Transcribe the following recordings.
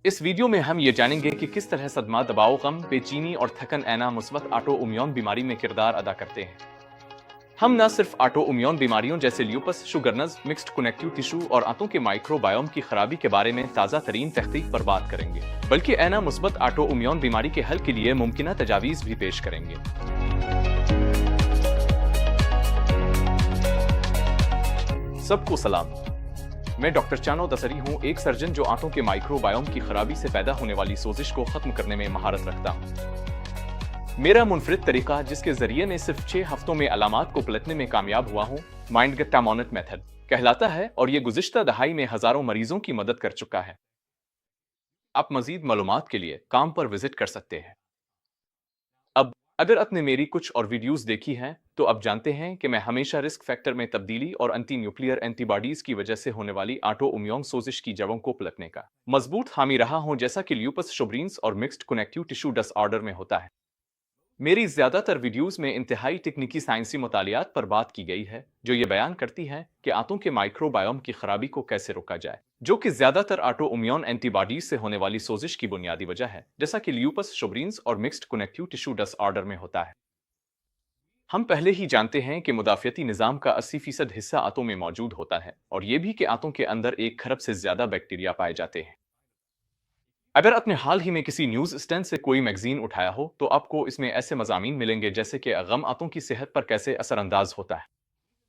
इस वीडियो में हम ये जानेंगे कि किस तरह सदमा, दबाव, गम, बेचैनी और थकन ऐना मुस्बत ऑटो इम्यून बीमारी में किरदार अदा करते हैं। हम न सिर्फ ऑटो इम्यून बीमारियों जैसे ल्यूपस, शुगरनज, मिक्स्ड कनेक्टिव टिश्यू और आंतों के माइक्रोबायोम की खराबी के बारे में ताज़ा तरीन तहकीक पर बात करेंगे, बल्कि ऐना मुस्बत ऑटो इम्यून बीमारी के हल के लिए मुमकिन तजावीज़ भी पेश करेंगे। सबको सलाम। मैं डॉक्टर चानो दसरी हूँ, एक सर्जन जो आंतों के माइक्रोबायोम की खराबी से पैदा होने वाली सोजिश को खत्म करने में महारत रखता हूँ। मेरा मुनफरिद तरीका, जिसके जरिए मैं सिर्फ 6 हफ्तों में अलामात को पलटने में कामयाब हुआ हूँ, माइंड गट टैमोनेट मेथड कहलाता है और ये गुज़िश्ता दहाई में हजारों मरीजों की मदद कर चुका है। आप मजीद मालूमात के लिए काम पर विजिट कर सकते हैं। अब अगर आपने मेरी कुछ और वीडियोस देखी हैं, तो अब जानते हैं कि मैं हमेशा रिस्क फैक्टर में तब्दीली और एंटी न्यूक्लियर एंटीबॉडीज की वजह से होने वाली ऑटो इम्यून सोजिश की जड़ों को पलटने का मजबूत हामी रहा हूं, जैसा कि ल्यूपस, शुगरनज और मिक्स्ड कनेक्टिव टिश्यू डिसऑर्डर में होता है। मेरी ज्यादातर वीडियोस में इंतहाई तकनीकी साइंसी मुतालियात पर बात की गई है, जो ये बयान करती है कि आंतों के माइक्रोबायोम की खराबी को कैसे रोका जाए, जो कि ज्यादातर ऑटो इम्यून एंटीबॉडीज से होने वाली सोजिश की बुनियादी वजह है, जैसा कि ल्यूपस, शुगरनज और मिक्स्ड कनेक्टिव टिश्यू डिसऑर्डर में होता है। हम पहले ही जानते हैं कि मुदाफ़ियती निज़ाम का 80% हिस्सा आंतों में मौजूद होता है, और ये भी कि आंतों के अंदर 1 खरब से ज्यादा बैक्टीरिया पाए जाते हैं। अगर आपने हाल ही में किसी न्यूज़ स्टैंड से कोई मैगजीन उठाया हो, तो आपको इसमें ऐसे मज़ामीन मिलेंगे जैसे कि गम आंतों की सेहत पर कैसे असरअंदाज होता है।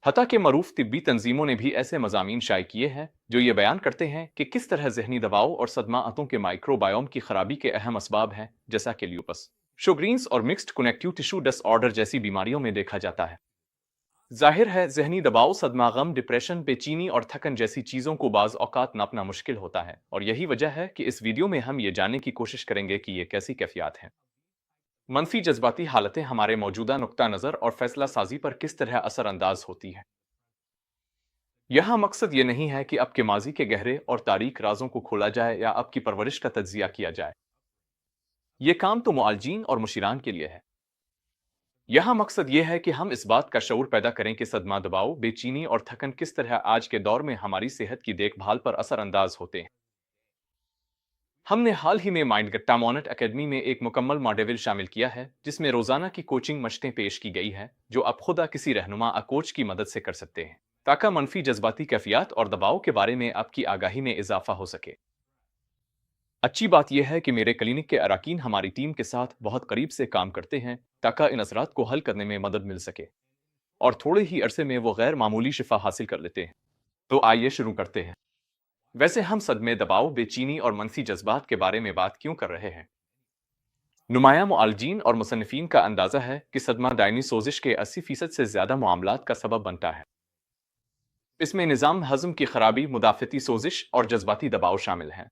हत्ता के मरूफ तिब्बी तंजीमों ने भी ऐसे मज़ामीन शाये किए हैं, जो ये बयान करते हैं कि किस तरह जहनी दबाव और सदमा आंतों के माइक्रोबायोम की खराबी के अहम असबाब हैं, जैसा कि ल्यूपस, शुगरनज और मिक्स्ड कनेक्टिव टिश्यू डिसऑर्डर जैसी बीमारियों में देखा जाता है। जाहिर है, जहनी दबाव, सदमा, गम, डिप्रेशन, बेचैनी और थकन जैसी चीज़ों को बाज़ औक़ात नापना मुश्किल होता है, और यही वजह है कि इस वीडियो में हम ये जानने की कोशिश करेंगे कि ये कैसी कैफियत हैं। मनफी जज्बाती हालतें हमारे मौजूदा नुक्ता नज़र और फैसला साजी पर किस तरह असरअंदाज होती हैं। यहाँ मकसद ये नहीं है कि आपके माजी के गहरे और तारीक राजों को खोला जाए या आपकी परवरिश का तज्जिया किया जाए। ये काम तो मुआलजीन और मुशीरान के लिए है। यहाँ मकसद ये है कि हम इस बात का शऊर पैदा करें कि सदमा, दबाव, बेचैनी और थकन किस तरह आज के दौर में हमारी सेहत की देखभाल पर असरअंदाज होते हैं। हमने हाल ही में माइंड गट टैमोनेट एकेडमी में एक मुकम्मल मॉड्यूल शामिल किया है, जिसमें रोजाना की कोचिंग मशक़ें पेश की गई है, जो आप खुदा किसी रहनुमा कोच की मदद से कर सकते हैं, ताकि मनफी जज्बाती कैफियत और दबाव के बारे में आपकी आगाही में इजाफा हो सके। अच्छी बात यह है कि मेरे क्लिनिक के अराकीन हमारी टीम के साथ बहुत करीब से काम करते हैं, ताकि इन असरात को हल करने में मदद मिल सके और थोड़े ही अरसे में वो गैर मामूली शिफा हासिल कर लेते हैं। तो आइए शुरू करते हैं। वैसे हम सदमे, दबाव, बेचैनी और मनफी जज्बात के बारे में बात क्यों कर रहे हैं? नुमाया मुआलजीन और मुसन्निफीन का अंदाजा है कि सदमा दायनी सोजिश के 80% से ज्यादा मामलात का सबब बनता है। इसमें निज़ाम हज़म की खराबी, मुदाफ़ियती सोजिश और जज्बाती दबाव शामिल हैं।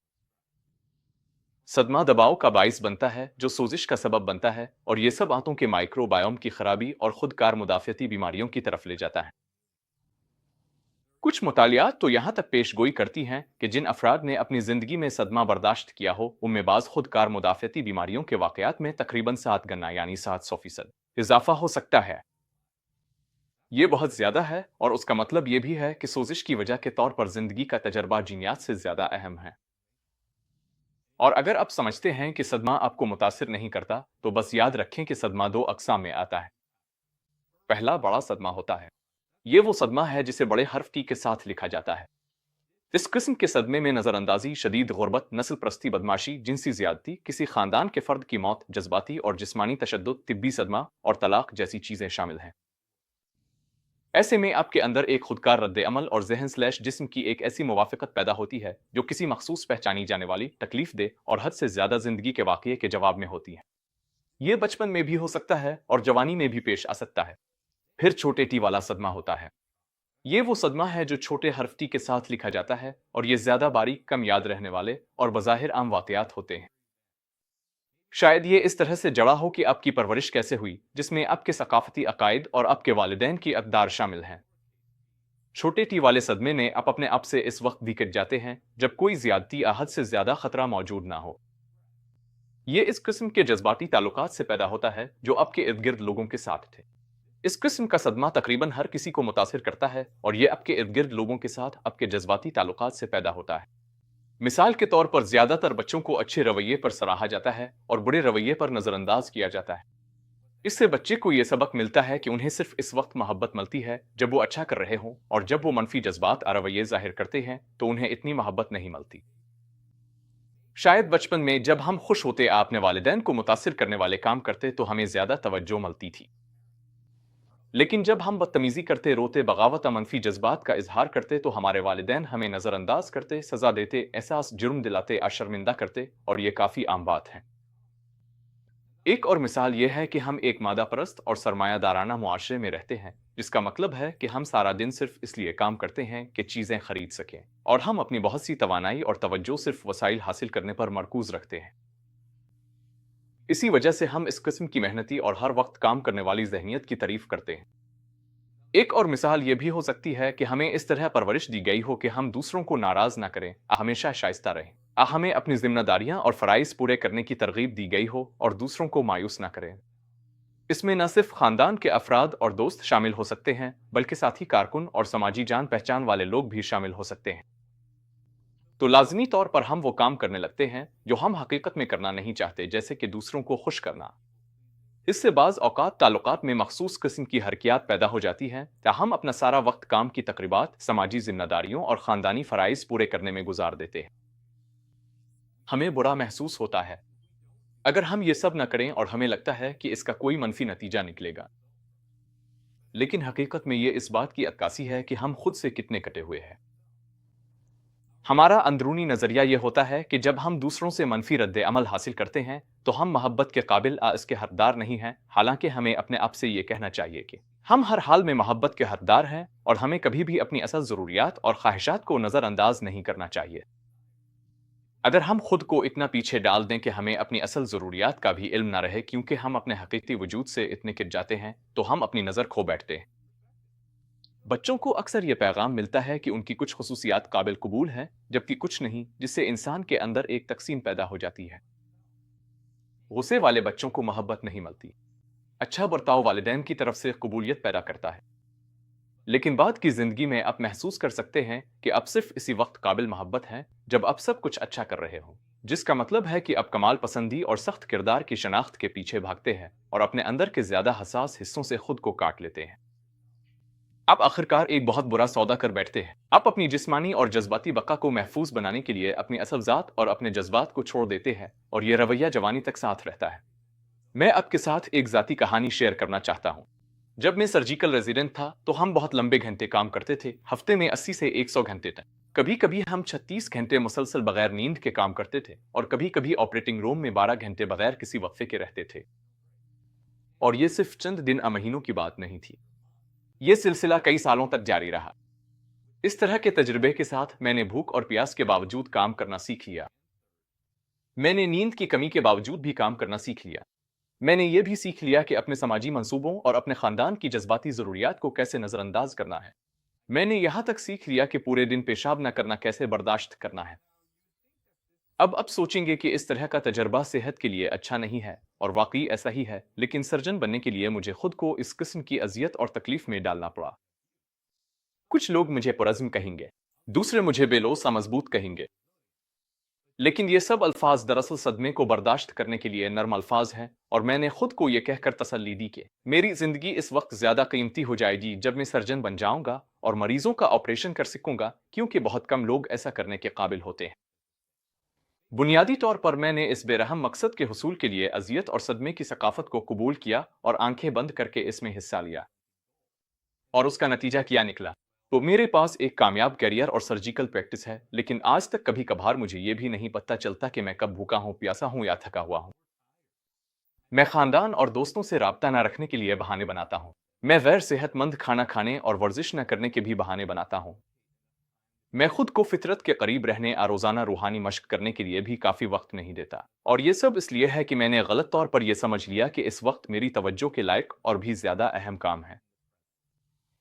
सदमा दबाव का बाइस बनता है, जो सोजिश का सबब बनता है, और ये सब आंतों के माइक्रोबायोम की खराबी और खुदकार मुदाफ़ियती बीमारियों की तरफ ले जाता है। कुछ मुतालियात तो यहाँ तक पेशगोई करती हैं कि जिन अफराद ने अपनी ज़िंदगी में सदमा बर्दाश्त किया हो, उनमें बाज़ खुदकार मुदाफ़ियती बीमारियों के वाक़यात में तकरीबन 7 गना यानी 700% इजाफा हो सकता है। ये बहुत ज़्यादा है, और उसका मतलब ये भी है कि सोजिश की वजह के तौर पर ज़िंदगी का तजर्बा जीनियात से ज़्यादा अहम है। और अगर आप समझते हैं कि सदमा आपको मुतासिर नहीं करता, तो बस याद रखें कि सदमा 2 अक़साम में आता है। पहला बड़ा सदमा होता है। ये वो सदमा है जिसे बड़े हर्फ टी के साथ लिखा जाता है। इस किस्म के सदमे में नज़रअंदाजी, शदीद गुर्बत, नस्ल परस्ती, बदमाशी, जिनसी ज़्यादती, किसी ख़ानदान के फ़र्द की मौत, जज्बाती और जिस्मानी तशद्दुद, तिब्बी सदमा और तलाक जैसी चीज़ें शामिल हैं। ऐसे में आपके अंदर एक खुदकार रद्द अमल और जहन/जिस्म की एक ऐसी मुवाफ़क़त पैदा होती है, जो किसी मखसूस पहचानी जाने वाली तकलीफ दे और हद से ज़्यादा ज़िंदगी के वाक़ये के जवाब में होती है। ये बचपन में भी हो सकता है और जवानी में भी पेश आ सकता है। फिर छोटे टी वाला सदमा होता है। ये वो सदमा है जो छोटे हर्फ टी के साथ लिखा जाता है, और ये ज़्यादा बारीक, कम याद रहने वाले और बज़ाहिर आम वाक़यात होते हैं। शायद ये इस तरह से जड़ा हो कि आपकी परवरिश कैसे हुई, जिसमें आपके सकाफ़ती अकायद और आपके वालिदैन की अक़दार शामिल हैं। छोटे टी वाले सदमे ने आप अपने आप से इस वक्त भी कट जाते हैं जब कोई ज़्यादती या हद से ज़्यादा ख़तरा मौजूद ना हो। ये इस किस्म के जज्बाती ताल्लुकात से पैदा होता है जो आपके इर्द गिर्द लोगों के साथ थे। इस किस्म का सदमा तकरीबन हर किसी को मुतासिर करता है, और ये आपके इर्द गिर्द लोगों के साथ आपके जज्बाती ताल्लुकात से पैदा होता है। मिसाल के तौर पर ज्यादातर बच्चों को अच्छे रवैये पर सराहा जाता है और बुरे रवैये पर नजरअंदाज किया जाता है। इससे बच्चे को यह सबक मिलता है कि उन्हें सिर्फ इस वक्त मोहब्बत मिलती है जब वो अच्छा कर रहे हों, और जब वो मनफी जज्बात और रवैये जाहिर करते हैं तो उन्हें इतनी मोहब्बत नहीं मिलती। शायद बचपन में जब हम खुश होते अपने वालिदैन को मुतासिर करने वाले काम करते तो हमें ज्यादा तवज्जो मिलती थी, लेकिन जब हम बदतमीजी करते, रोते, बगावत या मनफी जज्बात का इजहार करते तो हमारे वालिदैन हमें नजरअंदाज करते, सजा देते, एहसास जुर्म दिलाते, शर्मिंदा करते, और ये काफी आम बात है। एक और मिसाल यह है कि हम एक मादा परस्त और सरमायादाराना मुआशरे में रहते हैं, जिसका मतलब है कि हम सारा दिन सिर्फ इसलिए काम करते हैं कि चीजें खरीद सकें, और हम अपनी बहुत सी तवानाई और तवज्जो सिर्फ वसाइल हासिल करने पर मरकूज रखते हैं। इसी वजह से हम इस किस्म की मेहनती और हर वक्त काम करने वाली जहनीत की तारीफ करते हैं। एक और मिसाल यह भी हो सकती है कि हमें इस तरह परवरिश दी गई हो कि हम दूसरों को नाराज ना करें, हमेशा शाइस्ता रहें। हमें अपनी जिम्मेदारियां और फराइज पूरे करने की तरगीब दी गई हो और दूसरों को मायूस ना करें। इसमें न सिर्फ खानदान के अफराद और दोस्त शामिल हो सकते हैं, बल्कि साथी, कारकुन और समाजी जान पहचान वाले लोग भी शामिल हो सकते हैं। तो लाजमी तौर पर हम वो काम करने लगते हैं जो हम हकीकत में करना नहीं चाहते, जैसे कि दूसरों को खुश करना। इससे बाज़ औक़ात ताल्लुकात में मखसूस किस्म की हरकियात पैदा हो जाती हैं, या हम अपना सारा वक्त काम की तकरीबात, समाजी जिम्मेदारियों और ख़ानदानी फ़राइज़ पूरे करने में गुजार देते हैं। हमें बुरा महसूस होता है अगर हम ये सब न करें, और हमें लगता है कि इसका कोई मनफी नतीजा निकलेगा। लेकिन हकीकत में ये इस बात की अक्कासी है कि हम खुद से कितने कटे हुए हैं। हमारा अंदरूनी नजरिया यह होता है कि जब हम दूसरों से मनफी रद्द अमल हासिल करते हैं तो हम मोहब्बत के काबिल इसके हकदार नहीं हैं। हालांकि हमें अपने आप से यह कहना चाहिए कि हम हर हाल में मोहब्बत के हकदार हैं, और हमें कभी भी अपनी असल ज़रूरियात और ख्वाहिशात को नज़रअंदाज नहीं करना चाहिए। अगर हम खुद को इतना पीछे डाल दें कि हमें अपनी असल ज़रूरियात का भी इल्म ना रहे, क्योंकि हम अपने हकीकी वजूद से इतने गिर जाते हैं, तो हम अपनी नज़र खो बैठते हैं। बच्चों को अक्सर यह पैगाम मिलता है कि उनकी कुछ खसूसियात काबिल कबूल हैं, जबकि कुछ नहीं, जिससे इंसान के अंदर एक तकसीम पैदा हो जाती है। गुस्से वाले बच्चों को मोहब्बत नहीं मिलती। अच्छा बर्ताव वालिदैन की तरफ से कबूलियत पैदा करता है। लेकिन बाद की जिंदगी में आप महसूस कर सकते हैं कि अब सिर्फ इसी वक्त काबिल मोहब्बत है जब आप सब कुछ अच्छा कर रहे हो, जिसका मतलब है कि अब कमाल पसंदी और सख्त किरदार की शनाख्त के पीछे भागते हैं और अपने अंदर के ज्यादा हसास हिस्सों से खुद को काट लेते हैं। आप आखिरकार एक बहुत बुरा सौदा कर बैठते हैं। आप अपनी जिस्मानी और जज्बाती बका को महफूज बनाने के लिए अपनी असल जात और अपने जज्बात को छोड़ देते हैं, और यह रवैया जवानी तक साथ रहता है। मैं आपके साथ एक जाती कहानी शेयर करना चाहता हूँ। जब मैं सर्जिकल रेजिडेंट था तो हम बहुत लंबे घंटे काम करते थे, हफ्ते में 80 से 100 घंटे तक। कभी कभी हम 36 घंटे मुसलसल बगैर नींद के काम करते थे, और कभी कभी ऑपरेटिंग रूम में 12 घंटे बगैर किसी वक्फे के रहते थे। और ये सिर्फ चंद दिन या महीनों की बात नहीं थी, ये सिलसिला कई सालों तक जारी रहा। इस तरह के तजुर्बे के साथ मैंने भूख और प्यास के बावजूद काम करना सीख लिया। मैंने नींद की कमी के बावजूद भी काम करना सीख लिया। मैंने ये भी सीख लिया कि अपने समाजी मंसूबों और अपने खानदान की जज्बाती ज़रूरियात को कैसे नज़रअंदाज करना है। मैंने यहाँ तक सीख लिया कि पूरे दिन पेशाब न करना कैसे बर्दाश्त करना है। अब सोचेंगे कि इस तरह का तजर्बा सेहत के लिए अच्छा नहीं है, और वाकई ऐसा ही है, लेकिन सर्जन बनने के लिए मुझे खुद को इस किस्म की अजियत और तकलीफ में डालना पड़ा। कुछ लोग मुझे पुरज़्म कहेंगे, दूसरे मुझे बेलौस मजबूत कहेंगे, लेकिन ये सब अल्फाज दरअसल सदमे को बर्दाश्त करने के लिए नर्म अल्फाज हैं। और मैंने खुद को ये कहकर तसल्ली दी कि मेरी जिंदगी इस वक्त ज्यादा कीमती हो जाएगी जब मैं सर्जन बन जाऊंगा और मरीजों का ऑपरेशन कर सकूंगा, क्योंकि बहुत कम लोग ऐसा करने के काबिल होते हैं। बुनियादी तौर पर मैंने इस बेरहम मकसद के हुसूल के लिए अजियत और सदमे की सकाफत को कबूल किया और आंखें बंद करके इसमें हिस्सा लिया। और उसका नतीजा क्या निकला? तो मेरे पास एक कामयाब करियर और सर्जिकल प्रैक्टिस है, लेकिन आज तक कभी कभार मुझे ये भी नहीं पता चलता कि मैं कब भूखा हूँ, प्यासा हूँ या थका हुआ हूँ। मैं खानदान और दोस्तों से राब्ता ना रखने के लिए बहाने बनाता हूँ। मैं गैर सेहतमंद खाना खाने और वर्जिश न करने के भी बहाने बनाता हूँ। मैं खुद को फितरत के करीब रहने और रोजाना रूहानी मश्क करने के लिए भी काफी वक्त नहीं देता। और ये सब इसलिए है कि मैंने गलत तौर पर यह समझ लिया कि इस वक्त मेरी तवज्जो के लायक और भी ज्यादा अहम काम है।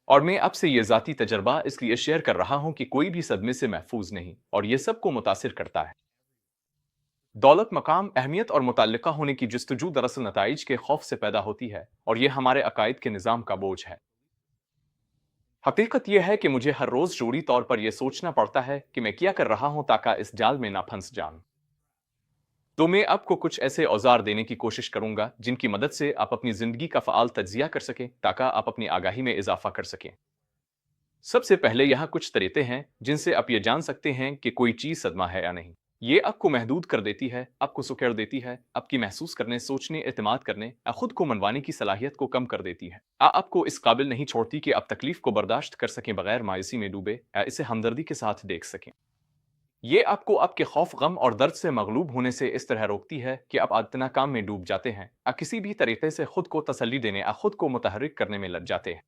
और मैं आपसे ये जाती तजर्बा इसलिए शेयर कर रहा हूं कि कोई भी सदमे से महफूज नहीं, और ये सब को मुतासिर करता है। दौलत, मकाम, अहमियत और मुतल्लिका होने की जस्तजू दरअसल नताइज के खौफ से पैदा होती है, और यह हमारे अकायद के निज़ाम का बोझ है। हकीकत यह है कि मुझे हर रोज जरूरी तौर पर यह सोचना पड़ता है कि मैं क्या कर रहा हूं ताकि इस जाल में ना फंस जाऊं। तो मैं आपको कुछ ऐसे औजार देने की कोशिश करूंगा जिनकी मदद से आप अपनी जिंदगी का फ़ाल तज्जिया कर सकें ताकि आप अपनी आगाही में इजाफा कर सकें। सबसे पहले यहाँ कुछ तरीके हैं जिनसे आप ये जान सकते हैं कि कोई चीज़ सदमा है या नहीं। ये आपको महदूद कर देती है, आपको सुकेड़ देती है, आपकी महसूस करने, सोचने, एतमाद करने या खुद को मनवाने की सलाहियत को कम कर देती है। आपको इस काबिल नहीं छोड़ती कि आप तकलीफ को बर्दाश्त कर सकें बगैर मायूसी में डूबे या इसे हमदर्दी के साथ देख सकें। ये आपको आपके खौफ, गम और दर्द से मगलूब होने से इस तरह रोकती है कि आप आदतना काम में डूब जाते हैं या किसी भी तरीके से खुद को तसल्ली देने या खुद को मुतहर्रिक करने में लग जाते हैं।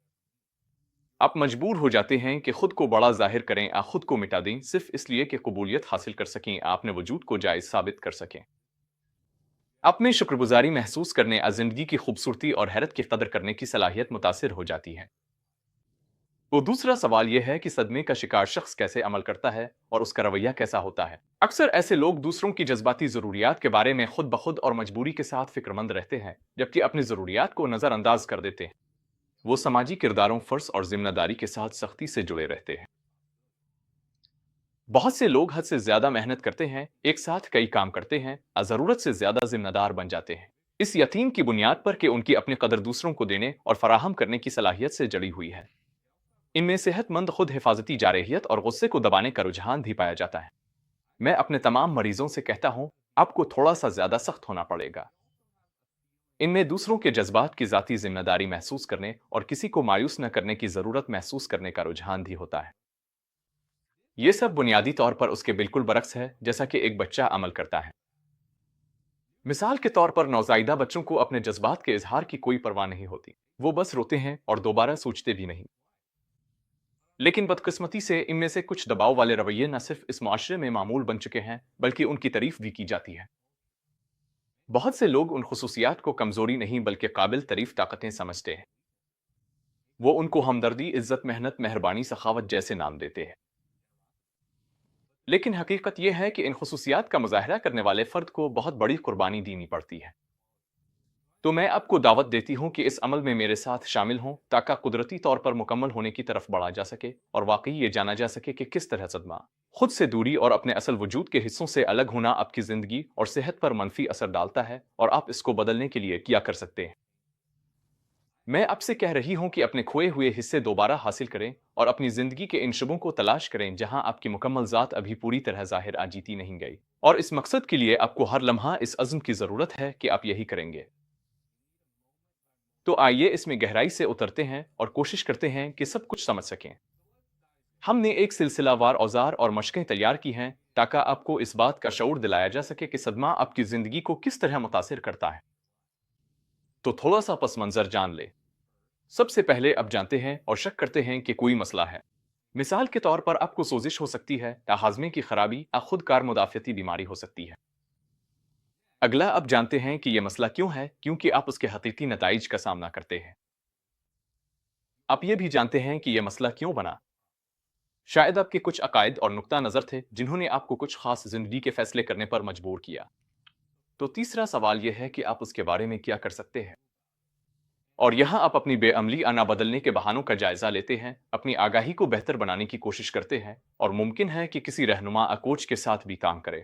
आप मजबूर हो जाते हैं कि खुद को बड़ा जाहिर करें या खुद को मिटा दें सिर्फ इसलिए कि कबूलियत हासिल कर सकें या अपने वजूद को जायज साबित कर सकें। आप में शुक्रगुजारी महसूस करने या जिंदगी की खूबसूरती और हैरत की कदर करने की सलाहियत मुतासिर हो जाती है। तो दूसरा सवाल यह है कि सदमे का शिकार शख्स कैसे अमल करता है और उसका रवैया कैसा होता है। अक्सर ऐसे लोग दूसरों की जज्बाती ज़रूरियात के बारे में खुद ब खुद और मजबूरी के साथ फिक्रमंद रहते हैं जबकि अपनी ज़रूरियात को नज़रअंदाज कर देते हैं। वो समाजी किरदारों, फर्ज और जिम्मेदारी के साथ सख्ती से जुड़े रहते हैं। बहुत से लोग हद से ज्यादा मेहनत करते हैं, एक साथ कई काम करते हैं, ज़रूरत से ज्यादा जिम्मेदार बन जाते हैं। इस यकीन की बुनियाद पर कि उनकी अपनी कदर दूसरों को देने और फराहम करने की सलाहियत से जड़ी हुई है। इनमें सेहतमंद खुद हिफाजती जारहियत और गुस्से को दबाने का रुझान भी पाया जाता है। मैं अपने तमाम मरीजों से कहता हूं, आपको थोड़ा सा ज्यादा सख्त होना पड़ेगा। इनमें दूसरों के जज्बात की जाती जिम्मेदारी महसूस करने और किसी को मायूस न करने की जरूरत महसूस करने का रुझान भी होता है। यह सब बुनियादी तौर पर उसके बिल्कुल बरक्स है जैसा कि एक बच्चा अमल करता है। मिसाल के तौर पर नौज़ायदा बच्चों को अपने जज्बात के इजहार की कोई परवाह नहीं होती। वो बस रोते हैं और दोबारा सोचते भी नहीं। लेकिन बदकिस्मती से इनमें से कुछ दबाव वाले रवैये न सिर्फ इस मुआशरे में मामूल बन चुके हैं बल्कि उनकी तारीफ भी की जाती है। बहुत से लोग उन खुसूसियात को कमजोरी नहीं बल्कि काबिल तारीफ ताकतें समझते हैं। वो उनको हमदर्दी, इज्जत, मेहनत, मेहरबानी, सखावत जैसे नाम देते हैं। लेकिन हकीकत यह है कि इन खुसूसियात का मुजाहरा करने वाले फर्द को बहुत बड़ी कुर्बानी देनी पड़ती है। तो मैं आपको दावत देती हूं कि इस अमल में मेरे साथ शामिल हों ताकि कुदरती तौर पर मुकम्मल होने की तरफ बढ़ा जा सके और वाकई ये जाना जा सके कि किस तरह सदमा, खुद से दूरी और अपने असल वजूद के हिस्सों से अलग होना आपकी जिंदगी और सेहत पर मनफी असर डालता है और आप इसको बदलने के लिए क्या कर सकते हैं। मैं आपसे कह रही हूं कि अपने खोए हुए हिस्से दोबारा हासिल करें और अपनी जिंदगी के इन शुबों को तलाश करें जहां आपकी मुकम्मल जात अभी पूरी तरह जाहिर आ जीती नहीं गई। और इस मकसद के लिए आपको हर लम्हा इस अज़्म की जरूरत है कि आप यही करेंगे। तो आइए इसमें गहराई से उतरते हैं और कोशिश करते हैं कि सब कुछ समझ सकें। हमने एक सिलसिलावार औजार और मशकें तैयार की हैं ताकि आपको इस बात का शऊर दिलाया जा सके कि सदमा आपकी जिंदगी को किस तरह मुतासिर करता है। तो थोड़ा सा पस मंजर जान ले। सबसे पहले आप जानते हैं और शक करते हैं कि कोई मसला है। मिसाल के तौर पर आपको सोजिश हो सकती है या हाजमे की खराबी या खुद कार मुदाफ़ती बीमारी हो सकती है। अगला आप जानते हैं कि यह मसला क्यों है, क्योंकि आप उसके हकीकी नताइज का सामना करते हैं। आप ये भी जानते हैं कि यह मसला क्यों बना। शायद आपके कुछ अकायद और नुक्ता नज़र थे जिन्होंने आपको कुछ खास जिंदगी के फैसले करने पर मजबूर किया। तो तीसरा सवाल यह है कि आप उसके बारे में क्या कर सकते हैं। और यहाँ आप अपनी बेअमली या ना बदलने के बहानों का जायजा लेते हैं, अपनी आगाही को बेहतर बनाने की कोशिश करते हैं और मुमकिन है कि किसी रहनुमा या कोच के साथ भी काम करें।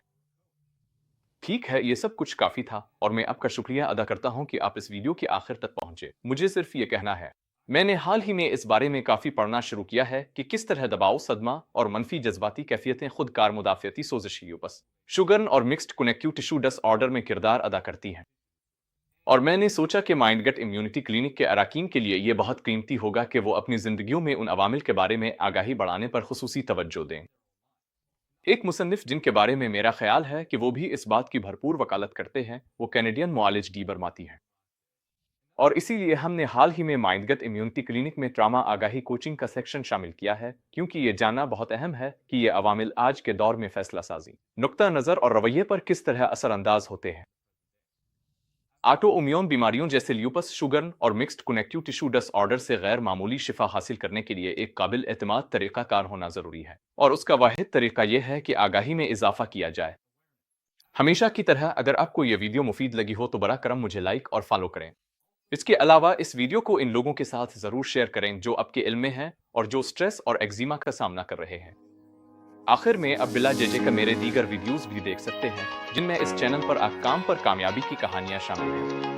ठीक है, ये सब कुछ काफी था और मैं आपका शुक्रिया अदा करता हूं कि आप इस वीडियो के आखिर तक पहुंचे। मुझे सिर्फ ये कहना है, मैंने हाल ही में इस बारे में काफी पढ़ना शुरू किया है कि किस तरह दबाव, सदमा और मनफी जज्बाती कैफियतें खुद कार मुदाफ़ती सोजिश, ल्यूपस, शुगर और मिक्स्ड कनेक्टिव टिश्यू डिसऑर्डर में किरदार अदा करती हैं। और मैंने सोचा कि माइंड गट इम्यूनिटी क्लिनिक के अराकीन के लिए यह बहुत कीमती होगा कि वो अपनी जिंदगियों में उन अवामिल के बारे में आगाही बढ़ाने पर खुसूसी तवज्जो दें। एक मुसन्निफ जिनके बारे में मेरा ख्याल है कि वो भी इस बात की भरपूर वकालत करते हैं, वो कैनेडियन मुआलिज डी बरमाती हैं। और इसीलिए हमने हाल ही में माइंडगत इम्यूनिटी क्लिनिक में ट्रामा आगाही कोचिंग का सेक्शन शामिल किया है, क्योंकि ये जानना बहुत अहम है कि ये अवामिल आज के दौर में फैसला साजी, नुक्ता नज़र और रवैये पर किस तरह असरअंदाज होते हैं। ऑटो इम्यून बीमारियों जैसे ल्यूपस, शुगर और मिक्स्ड कनेक्टिव टिश्यू डिसऑर्डर से गैर मामूली शिफा हासिल करने के लिए एक काबिल एतमाद तरीक़ाकार होना ज़रूरी है, और उसका वाहिद तरीका यह है कि आगाही में इजाफा किया जाए। हमेशा की तरह अगर आपको यह वीडियो मुफीद लगी हो तो बरा करम मुझे लाइक और फॉलो करें। اس کے علاوہ اس ویڈیو کو ان لوگوں کے ساتھ ضرور شیئر کریں جو آپ کے علم میں ہیں اور جو سٹریس اور ایگزیما کا سامنا کر رہے ہیں۔ آخر میں آپ بلا جے کا میرے دیگر ویڈیوز بھی دیکھ سکتے ہیں جن میں اس چینل پر کام پر کامیابی کی کہانیاں شامل ہیں۔